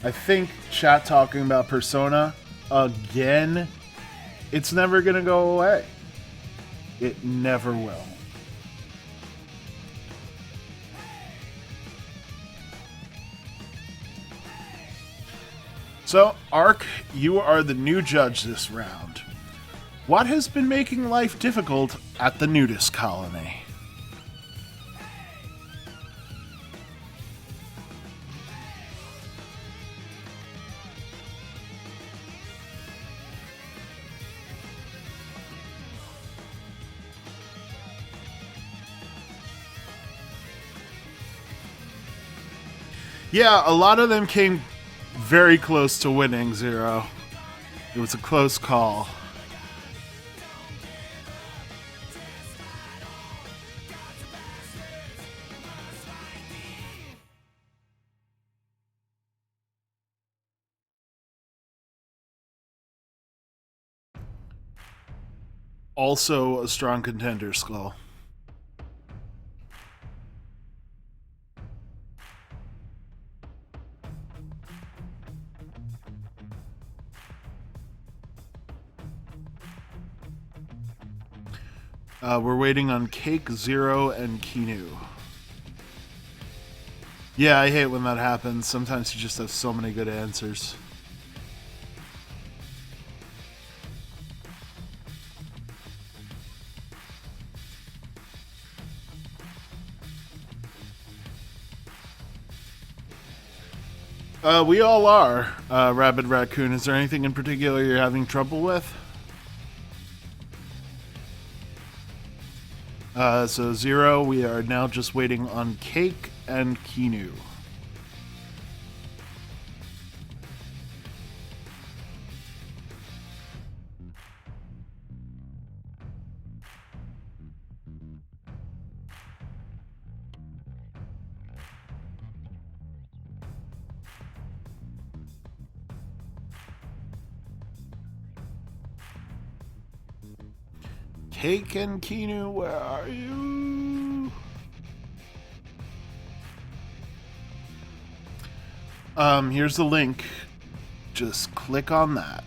I think chat talking about Persona, again, it's never gonna go away. It never will. So, Ark, you are the new judge this round. What has been making life difficult at the nudist colony? Yeah, a lot of them came very close to winning, Zero. It was a close call. Also a strong contender, Skull. We're waiting on Cake, Zero, and Kinu. Yeah, I hate when that happens. Sometimes you just have so many good answers. We all are, Rabid Raccoon. Is there anything in particular you're having trouble with? So 0, we are now just waiting on Cake and Kinu. Cake and Kinu, where are you? Here's the link. Just click on that.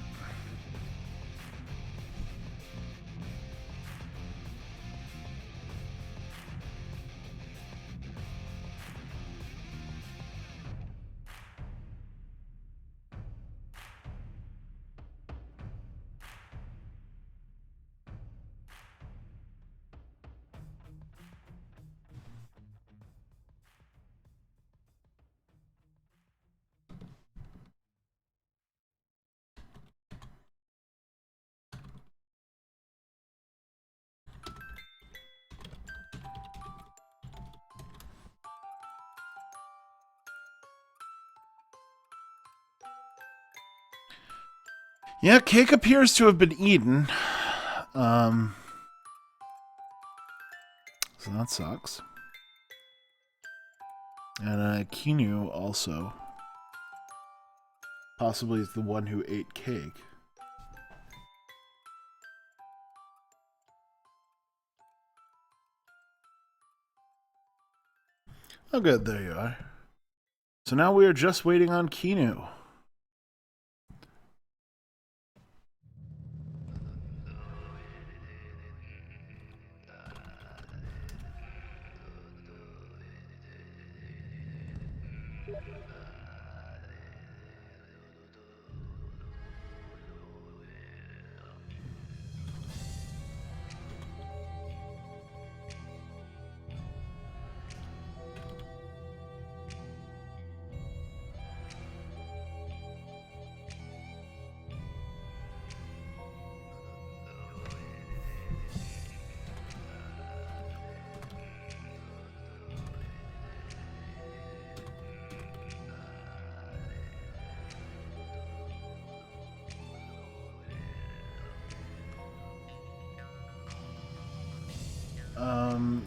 Yeah, Cake appears to have been eaten. So that sucks. And Kinu also. Possibly is the one who ate Cake. Oh good, there you are. So now we are just waiting on Kinu.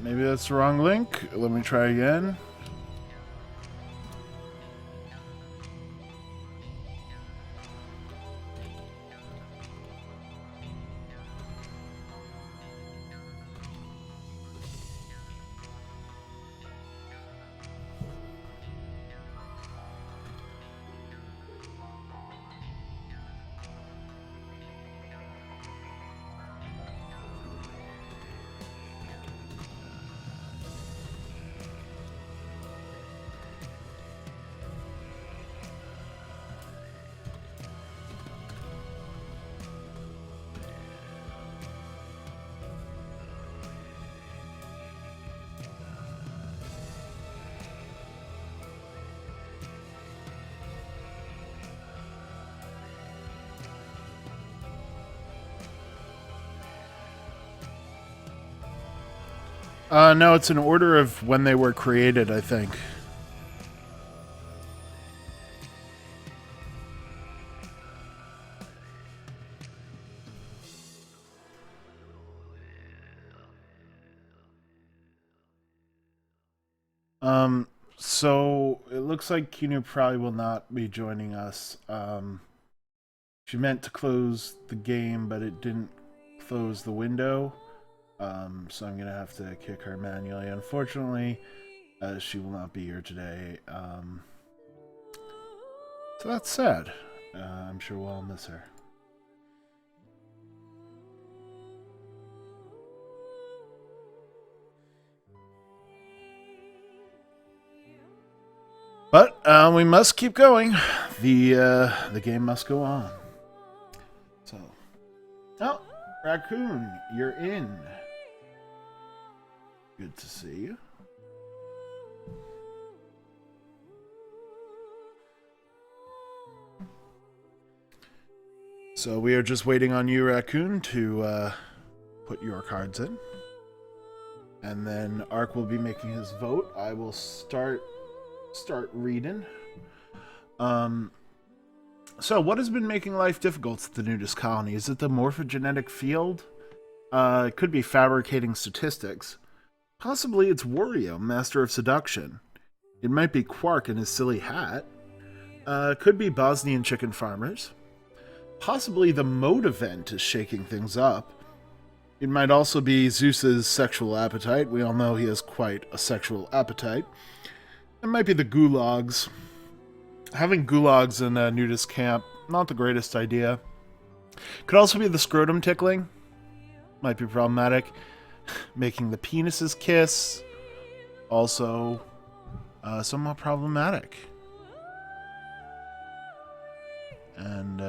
Maybe that's the wrong link. Let me try again. No, it's an order of when they were created, I think. So it looks like Kinu probably will not be joining us. She meant to close the game, but it didn't close the window. So I'm gonna have to kick her manually. Unfortunately, she will not be here today. So that's sad. I'm sure we'll all miss her. We must keep going. The game must go on. So, oh, Raccoon, you're in. Good to see you. So we are just waiting on you, Raccoon, to put your cards in. And then Ark will be making his vote. I will start reading. So what has been making life difficult at the nudist colony? Is it the morphogenetic field? It could be fabricating statistics. Possibly it's Wario, master of seduction. It might be Quark in his silly hat. Could be Bosnian chicken farmers. Possibly the mode event is shaking things up. It might also be Zeus's sexual appetite. We all know he has quite a sexual appetite. It might be the gulags. Having gulags in a nudist camp, not the greatest idea. Could also be the scrotum tickling. Might be problematic. Making the penises kiss. Also, somewhat problematic. And,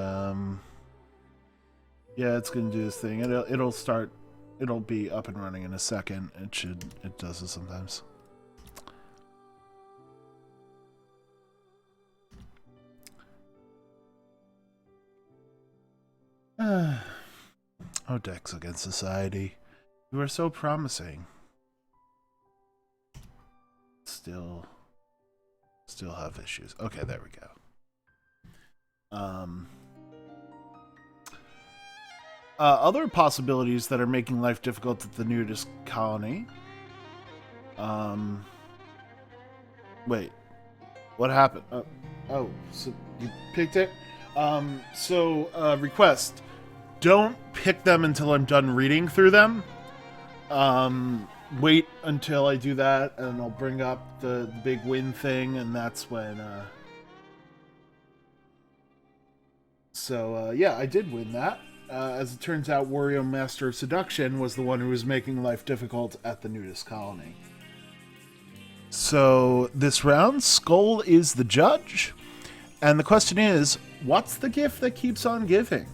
yeah, it's gonna do this thing. It'll be up and running in a second. It does it sometimes. Oh, Dex Against Society. You are so promising. Still have issues. Okay, there we go. Other possibilities that are making life difficult at the nudist colony. Wait. What happened? Oh, so you picked it? Request. Don't pick them until I'm done reading through them. Wait until I do that, and I'll bring up the big win thing, and that's when, yeah, I did win that. As it turns out, Wario Master of Seduction was the one who was making life difficult at the nudist colony. So, this round, Skull is the judge. And the question is, what's the gift that keeps on giving?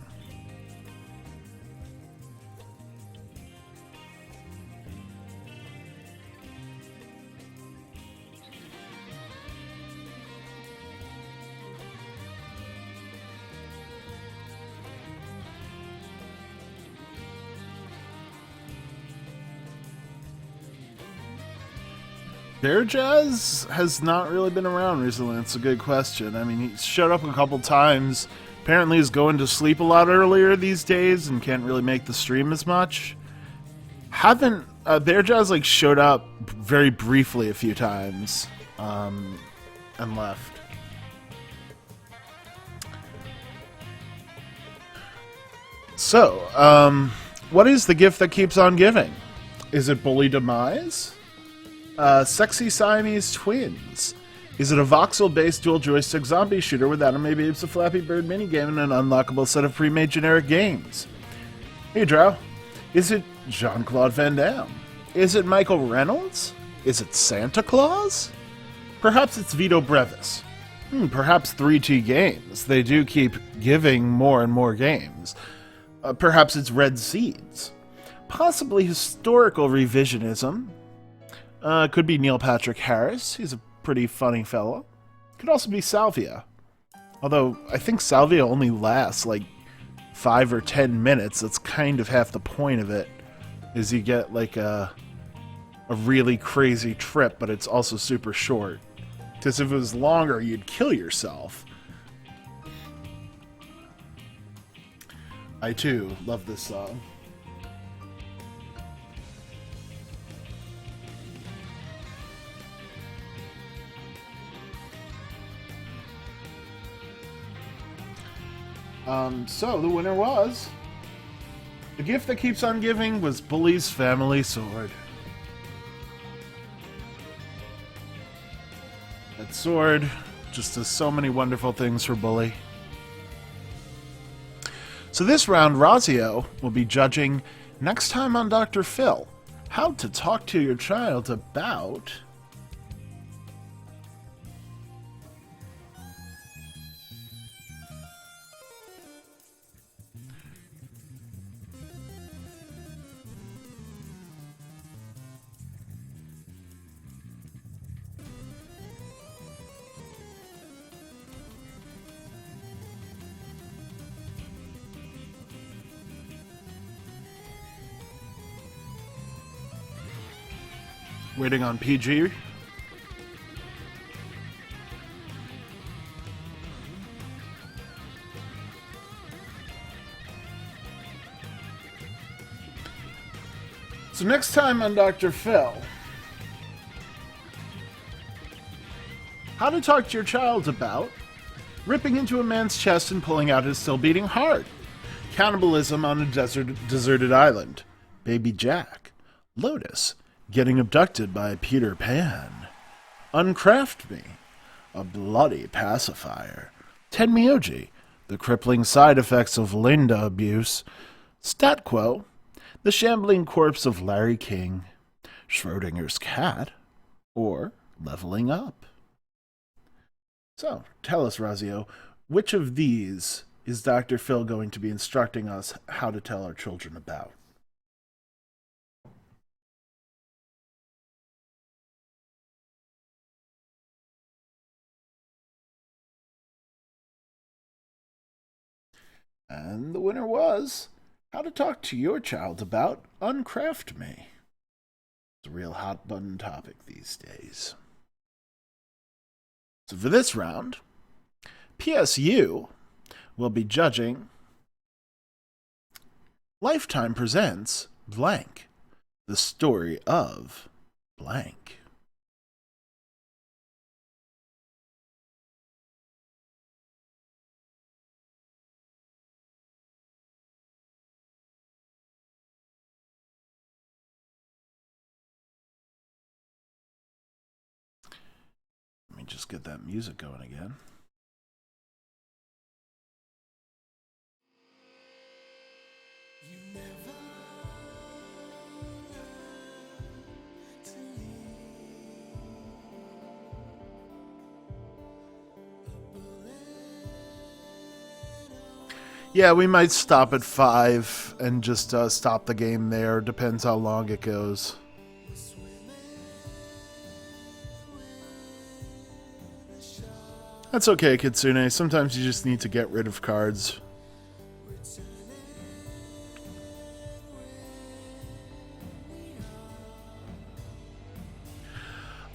Bear Jazz has not really been around recently. It's a good question. I mean, he showed up a couple times. Apparently he's going to sleep a lot earlier these days and can't really make the stream as much. Bear Jazz like showed up very briefly a few times and left. So, what is the gift that keeps on giving? Is it Bully Demise? Sexy Siamese Twins. Is it a voxel-based dual-joystick zombie shooter with anime babes, a Flappy Bird minigame, and an unlockable set of pre-made generic games? Hey, Drow. Is it Jean-Claude Van Damme? Is it Michael Reynolds? Is it Santa Claus? Perhaps it's Vito Brevis. Perhaps 3T Games. They do keep giving more and more games. Perhaps it's Red Seeds. Possibly historical revisionism. Could be Neil Patrick Harris. He's a pretty funny fellow. Could also be Salvia. Although, I think Salvia only lasts like 5 or 10 minutes. That's kind of half the point of it. Is you get like a really crazy trip, but it's also super short. Because if it was longer, you'd kill yourself. I too love this song. So the winner was... The gift that keeps on giving was Bully's family sword. That sword just does so many wonderful things for Bully. So this round, Razio will be judging next time on Dr. Phil. How to talk to your child about... Waiting on PG. So next time on Dr. Phil, how to talk to your child about ripping into a man's chest and pulling out his still beating heart, cannibalism on a deserted island, Baby Jack, Lotus, getting abducted by Peter Pan, Uncraft Me, a bloody pacifier, Tenmyoji, the crippling side effects of Linda abuse, Statquo, the shambling corpse of Larry King, Schrodinger's cat, or leveling up. So, tell us, Razio, which of these is Dr. Phil going to be instructing us how to tell our children about? And the winner was how to talk to your child about Uncraft Me. It's a real hot button topic these days. So for this round, PSU will be judging Lifetime Presents Blank, the story of blank. Let me just get that music going again. Yeah, we might stop at 5 and just stop the game there. Depends how long it goes. That's okay, Kitsune. Sometimes you just need to get rid of cards.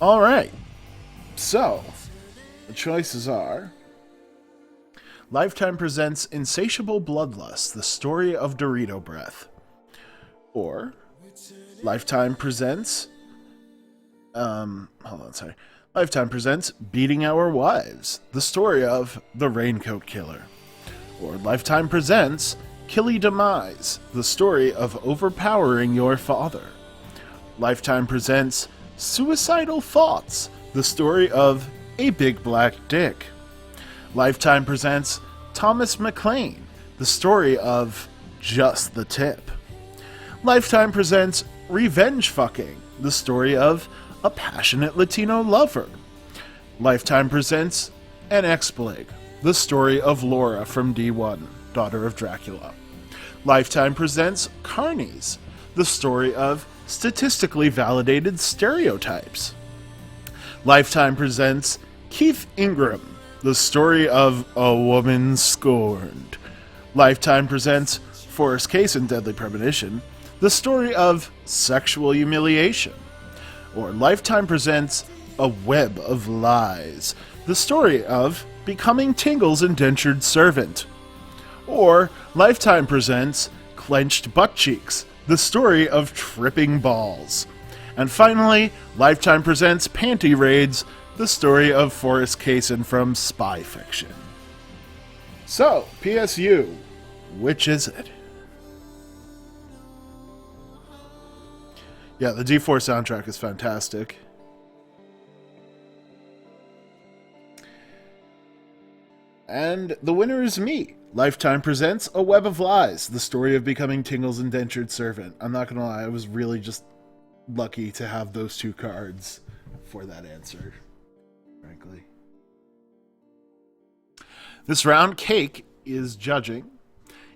Alright. So, the choices are Lifetime presents Insatiable Bloodlust, the story of Dorito Breath. Or Lifetime presents Lifetime presents Beating Our Wives, the story of the Raincoat Killer. Or Lifetime presents Killy Demise, the story of overpowering your father. Lifetime presents Suicidal Thoughts, the story of a big black dick. Lifetime presents Thomas McLean, the story of just the tip. Lifetime presents Revenge Fucking, the story of a passionate Latino lover. Lifetime presents An Explig, the story of Laura from D1, daughter of Dracula. Lifetime presents Carnies, the story of statistically validated stereotypes. Lifetime presents Keith Ingram, the story of a woman scorned. Lifetime presents Forrest Case and Deadly Premonition, the story of sexual humiliation. Or Lifetime presents A Web of Lies, the story of becoming Tingle's indentured servant. Or Lifetime presents Clenched Butt Cheeks, the story of tripping balls. And finally, Lifetime presents Panty Raids, the story of Forrest Cason from Spy Fiction. So, PSU, which is it? Yeah, the D4 soundtrack is fantastic. And the winner is me. Lifetime presents A Web of Lies, the story of becoming Tingle's indentured servant. I'm not gonna lie, I was really just lucky to have those two cards for that answer. Frankly. This round, Cake is judging.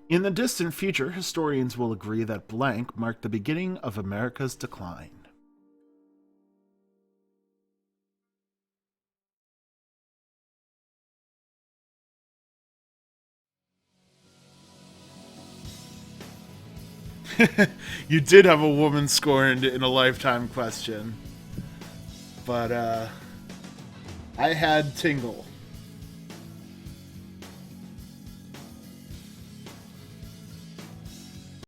In the distant future, historians will agree that blank marked the beginning of America's decline. You did have a woman scorned in a Lifetime question. But I had Tingle.